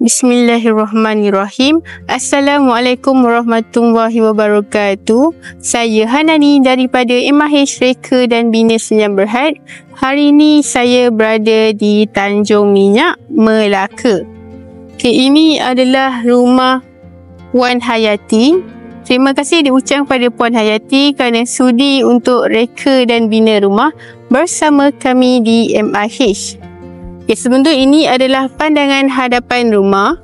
Bismillahirrahmanirrahim. Assalamualaikum warahmatullahi wabarakatuh. Saya Hanani daripada MIH Reka dan Bina Sdn Bhd. Hari ini saya berada di Tanjung Minyak, Melaka. Ini adalah rumah Puan Hayati. Terima kasih diucapkan kepada Puan Hayati kerana sudi untuk reka dan bina rumah bersama kami di MIH. Sebelum tu, ini adalah pandangan hadapan rumah.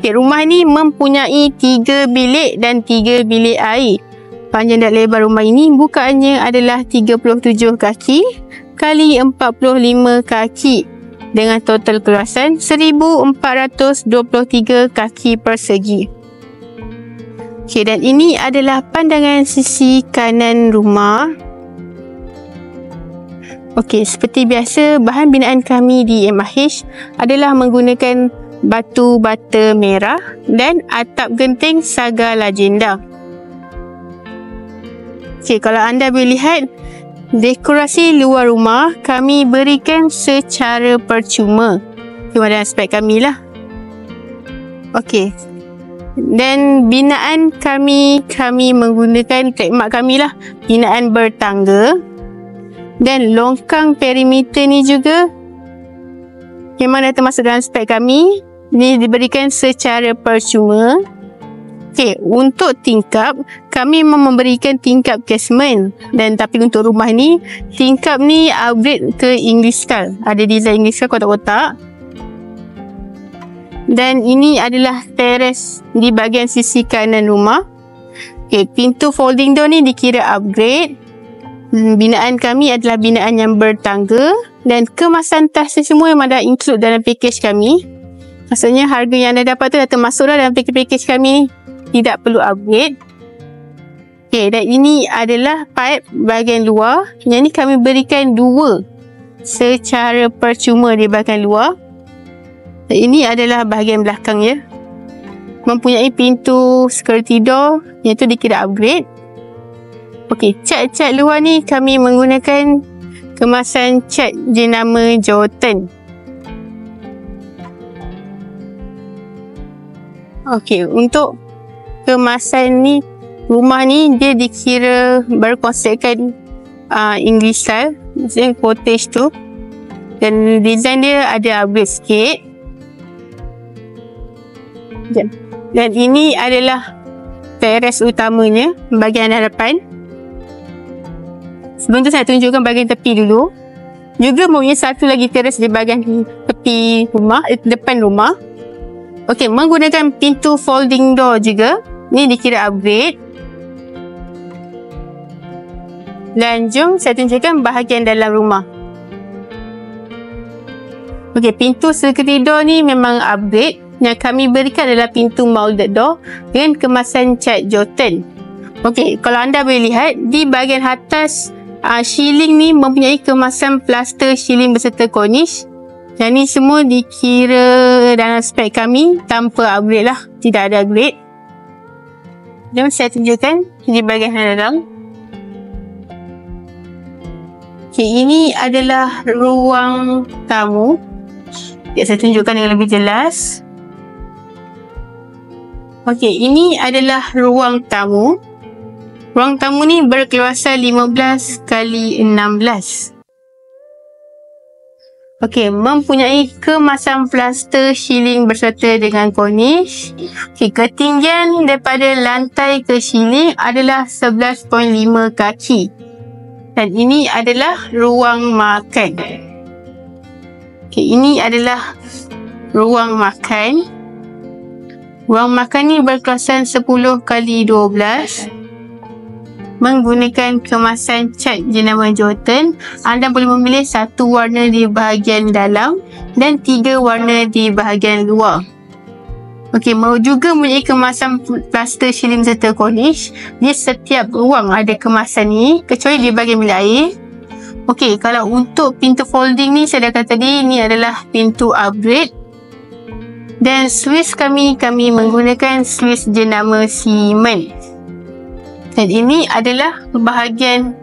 Rumah ni mempunyai 3 bilik dan 3 bilik air. Panjang dan lebar rumah ini bukaannya adalah 37 kaki kali 45 kaki dengan total keluasan 1423 kaki persegi. Dan ini adalah pandangan sisi kanan rumah. Seperti biasa, bahan binaan kami di MIH adalah menggunakan batu bata merah dan atap genting saga lagenda. Kalau anda boleh lihat, dekorasi luar rumah kami berikan secara percuma. Cuma dalam aspek kami lah. Dan binaan kami menggunakan trademark kami lah, binaan bertangga. Dan longkang perimeter ni juga memang dah termasuk dalam spek kami. Ini diberikan secara percuma. Untuk tingkap, kami memang memberikan tingkap casement. Dan tapi untuk rumah ni, tingkap ni upgrade ke English style. Ada design English style kotak-kotak. Dan ini adalah teres di bahagian sisi kanan rumah. Pintu folding door ni dikira upgrade. Binaan kami adalah binaan yang bertangga dan kemasan tas semua memang dah include dalam package kami. Maksudnya harga yang anda dapat tu dah termasuk dah dalam package kami ni. Tidak perlu upgrade. Dan ini adalah pipe bahagian luar. Yang ni kami berikan 2 secara percuma di bahagian luar. Dan ini adalah bahagian belakang ya. Mempunyai pintu security door yang tu dikira upgrade. Cat-cat luar ni kami menggunakan kemasan cat jenama Jordan. Untuk kemasan ni, rumah ni dia dikira berkonsepkan English style, maksudnya cottage tu. Dan design dia ada upgrade sikit. Dan ini adalah teres utamanya, bahagian hadapan. Sebelum tu saya tunjukkan bahagian tepi dulu. Juga mempunyai satu lagi teres di bahagian tepi rumah, depan rumah. Menggunakan pintu folding door juga. Ni dikira upgrade. Dan jom saya tunjukkan bahagian dalam rumah. Pintu security door ni memang upgrade. Yang kami berikan adalah pintu molded door dengan kemasan cat Jordan. Kalau anda boleh lihat, di bahagian atas shieling ni mempunyai kemasan plaster shieling berserta cornice. Yang ni semua dikira dalam spek kami tanpa upgrade lah. Tidak ada upgrade. Jom saya tunjukkan di bahagian dalam. Ini adalah ruang tamu. Saya tunjukkan dengan lebih jelas. Ini adalah ruang tamu. Ruang tamu ni berkeluasan 15 kali 16. Mempunyai kemasan plaster shieling berserta dengan cornice. Ketinggian daripada lantai ke shieling adalah 11.5 kaki. Dan ini adalah ruang makan. Ini adalah ruang makan. Ruang makan ni berkeluasan 10 kali 12. Menggunakan kemasan cat jenama Jordan. Anda boleh memilih 1 warna di bahagian dalam dan 3 warna di bahagian luar. Juga mempunyai kemasan plaster shieling serta cornice. Di setiap ruang ada kemasan ni, kecuali di bahagian bilik air. Kalau untuk pintu folding ni, saya dah kata tadi, ni adalah pintu upgrade. Dan Swiss kami menggunakan Swiss jenama Siemens. Dan ini adalah bahagian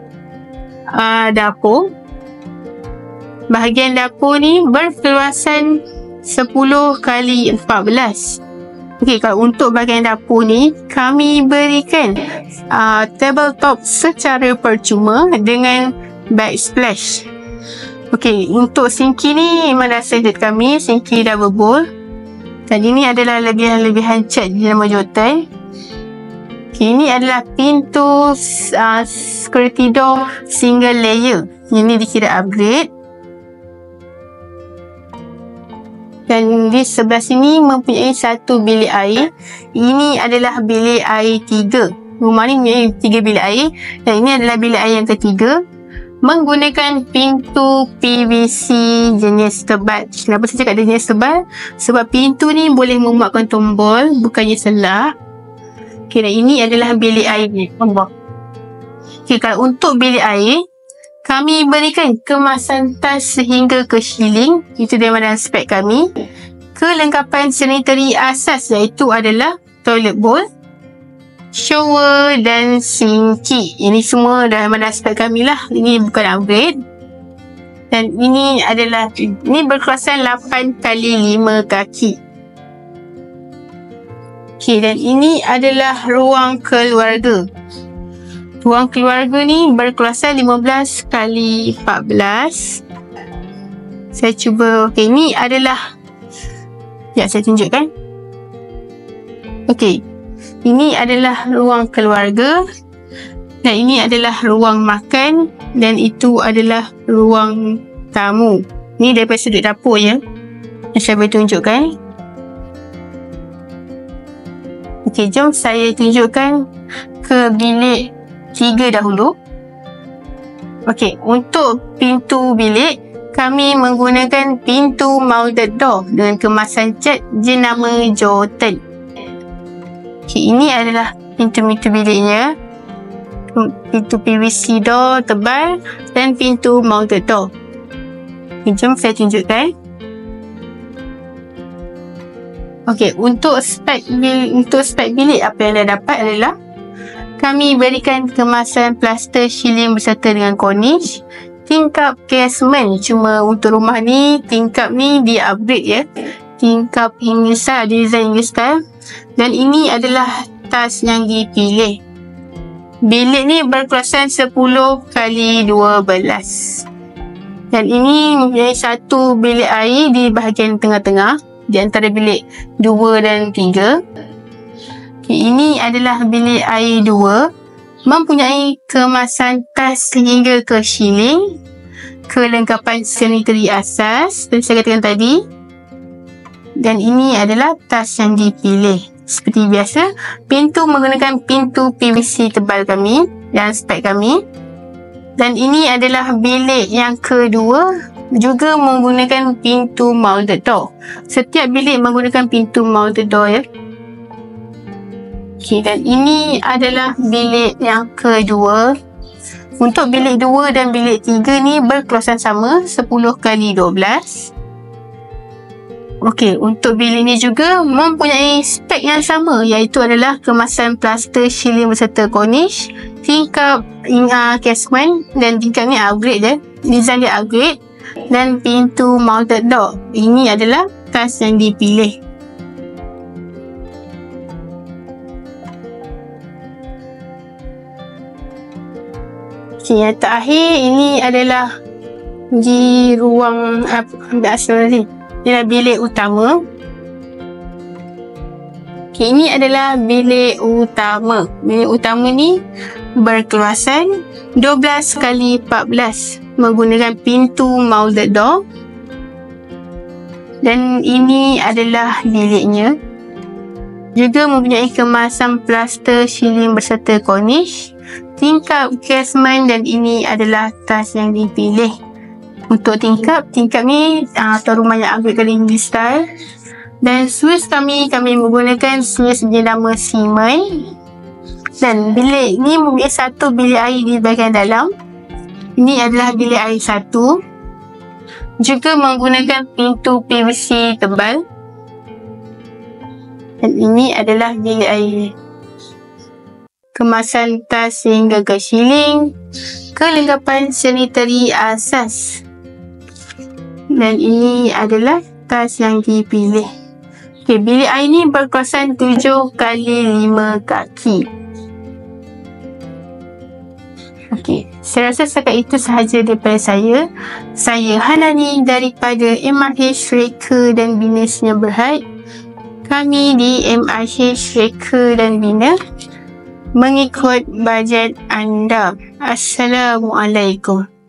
dapur. Bahagian dapur ni berkeluasan 10 kali 14. Okey, kalau untuk bahagian dapur ni, kami berikan tabletop secara percuma dengan backsplash. Okey, untuk sinki ni memang dah standard kami, sinki double bowl. Dan ini adalah lebihan-lebihan cat di dalam majutan. Okey, ini adalah pintu security door single layer. Ini dikira upgrade. Dan di sebelah sini mempunyai satu bilik air. Ini adalah bilik air 3. Rumah ni mempunyai 3 bilik air. Dan ini adalah bilik air yang ketiga. Menggunakan pintu PVC jenis tebal. Kenapa saya cakap dia jenis tebal? Sebab pintu ni boleh memuatkan tombol, bukannya selak. Okay, dan ini adalah bilik air ni. Okay, kalau untuk bilik air, kami berikan kemasan tas sehingga ke shieling. Itu dia dalam spek kami. Kelengkapan sanitary asas iaitu adalah toilet bowl, shower dan sinki. Ini semua dalam spek kami lah. Ini bukan upgrade. Dan ini berkeluasan 8 kali 5 kaki. Okay, dan ini adalah ruang keluarga. Ruang keluarga ni berkeluasan 15 kali 14. Saya cuba. Okey, ini adalah saya tunjukkan. Okey. Ini adalah ruang keluarga. Dan ini adalah ruang makan. Dan itu adalah ruang tamu. Ni daripada sudut dapur ya. Saya boleh tunjukkan. Okey, jom saya tunjukkan ke bilik 3 dahulu. Okey, untuk pintu bilik, kami menggunakan pintu mounted door dengan kemasan cat jenama Jordan. Okey, ini adalah pintu-pintu biliknya. Pintu PVC door tebal dan pintu mounted door. Okay, jom saya tunjukkan. Okey, untuk spek bilik apa yang anda dapat adalah kami berikan kemasan plaster shieling berserta dengan cornice, tingkap casement. Cuma untuk rumah ni, tingkap ni di upgrade ya. Tingkap English style, design English style. Dan ini adalah tas yang dipilih. Bilik ni berkeluasan 10 kali 12. Dan ini mempunyai satu bilik air di bahagian tengah-tengah di antara bilik 2 dan 3. Ini adalah bilik air 2, mempunyai kemasan tas sehingga ke shieling, kelengkapan sanitary asas, saya katakan tadi. Dan ini adalah tas yang dipilih. Seperti biasa, pintu menggunakan pintu PVC tebal kami dan spek kami. Dan ini adalah bilik yang kedua, juga menggunakan pintu mounted door. Setiap bilik menggunakan pintu mounted door ya. Okay, dan ini adalah bilik yang kedua. Untuk bilik 2 dan bilik 3 ni berkeluasan sama, 10 kali 12. Okey, untuk bilik ni juga mempunyai spek yang sama, iaitu adalah kemasan plaster shieling berserta cornice, tingkap casement, dan tingkap ni upgrade je. Design dia upgrade. Dan pintu mounted door. Ini adalah tas yang dipilih. Yang terakhir ini adalah di ruang ini adalah bilik utama. Okay, ini adalah bilik utama. Bilik utama ni berkeluasan 12 kali 14 menggunakan pintu mounted door. Dan ini adalah biliknya. Juga mempunyai kemasan plaster shieling berserta cornice, tingkap casement, dan ini adalah tas yang dipilih. Untuk tingkap ni tuan rumah yang upgrade kali English style. Dan Swiss kami menggunakan Swiss jenama Siemens. Dan bilik ni mempunyai satu bilik air di bahagian dalam. Ini adalah bilik air 1. Juga menggunakan pintu PVC tebal. Dan ini adalah bilik air. Kemasan tas hingga ke shieling, kelengkapan sanitary asas. Dan ini adalah atas yang dipilih. Okey, bilik air ni berkawasan 7 kali 5 kaki. Okey, saya rasa setakat itu sahaja daripada saya. Saya Hanani daripada MIH Reka dan Bina Sdn Bhd. Kami di MIH Reka dan Bina mengikut bajet anda. Assalamualaikum.